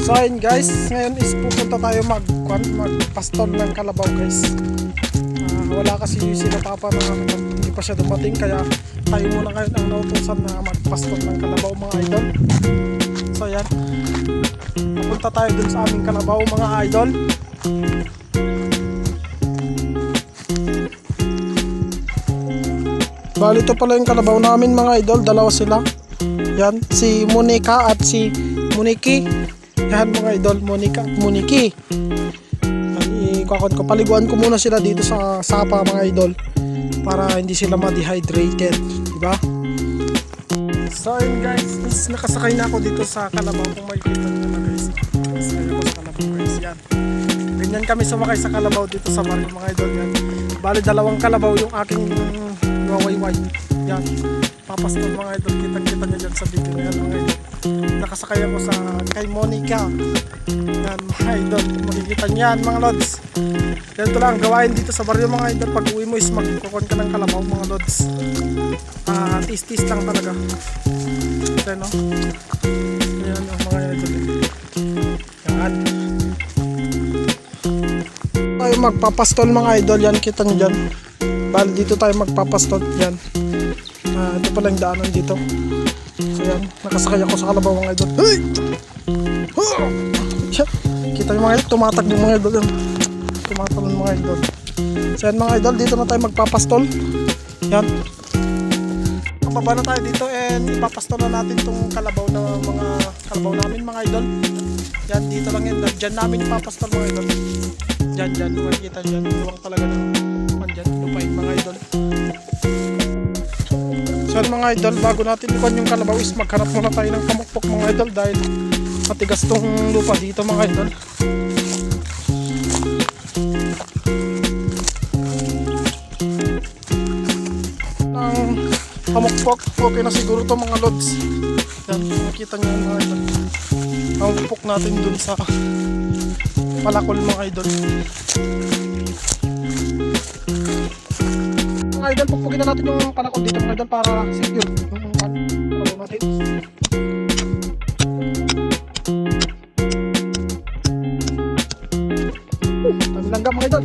So ayun guys, ngayon is pupunta tayo magpaston ng kalabaw guys. Wala kasi sila papa na hindi pa siya dumating, kaya tayo muna ngayon ang nautusan na magpaston ng kalabaw mga idol. So ayan, pupunta tayo dun sa aming kalabaw mga idol. Bali ito pala yung kalabaw namin mga idol, dalawa sila. Yan, si Monica at si Moniki. Yan mga idol, Monica at Moniki. Paliguan ko muna sila dito sa sapa mga idol para hindi sila ma-dehydrated, diba? So yun guys, is nakasakay na ako dito sa kalabaw. Kung makikita nyo na guys, nakasakay ako sa kalabaw guys. Yan, ganyan kami sumakay sa kalabaw dito sa baryo mga idol. Yan, bali dalawang kalabaw yung aking wawayway. Yan, papaston mga idol, kitang-kita nyo dyan sa video na yan mga idol. Nakasakay ako sa kay Monica. Yan mga idol, makikita nyo yan mga lods. Ganito lang ang gawain dito sa baryo mga idol. Pag uwi mo is magkukon ka ng kalabaw mga lods. Tis-tis lang talaga. Ito no, yan yung mga idol. Yan, tayo magpapastol mga idol. Yan, kita nyo dyan. Bali dito tayo magpapastol. Yan, ito pala yung daanan dito. So yan, nakasakay ako sa kalabaw mga idol. Hey! Kita yung mga idol, tumatakbo mga idol. Tumatakbo mga idol. So yan mga idol, dito na tayo magpapastol. Yan, pababa na tayo dito and ipapastol na natin itong kalabaw na mga kalabaw namin mga idol. Yan, dito lang yan, dyan namin ipapastol mga idol. Dyan, makikita dyan, luwang talaga ng dyan, lupain mga idol. So mga idol, bago natin ikuan yung kalabaw is maghanap muna tayo ng pamukpok mga idol dahil matigas tong lupa dito mga idol. Ang pamukpok, okay na siguro to mga lods. Yan, makikita nyo mga idol. Pamukpok natin dun sa palakol mga idol. Mga idol, pupugin na natin yung palakol dito mga idol para secure yung palakol natin. Dami langgam mga idol.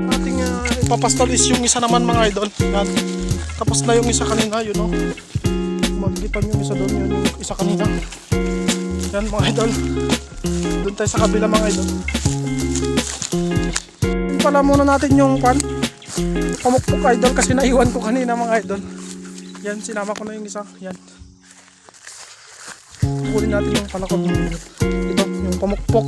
Ating ipapastol is yung isa naman mga idol. Yan, tapos na yung isa kanina, yun o. Makikita nyo yung isa doon, yun yung isa kanina. Yan mga idol, doon tayo sa kabila mga idol. Yung pala muna natin yung pamukpok idol kasi naiwan ko kanina mga idol. Yan, sinama ko na yung isa. Yan, kukunin natin yung palakol. Ito, yung pamukpok.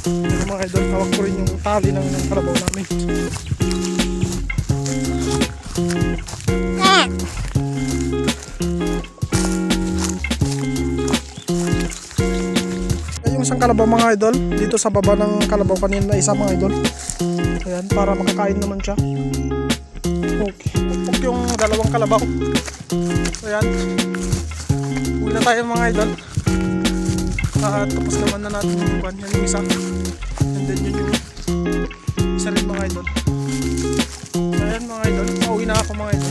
Yan mga idol, hawak ko rin yung tali ng kalabaw namin. Yung isang kalabaw mga idol, dito sa baba ng kalabaw kanina na isa mga idol. Ayan, para makakain naman siya. Okay, pupuk yung dalawang kalabaw. Ayan, uwi na tayo mga idol. Tapos naman na natin yung buwan. Yan yung isa. And then yun yung isa rin mga idol. So ayan mga idol, pauwi na ako mga idol.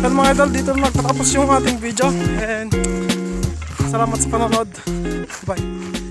So mga idol, dito na nagtatapos yung ating video and salamat sa panonood. Bye.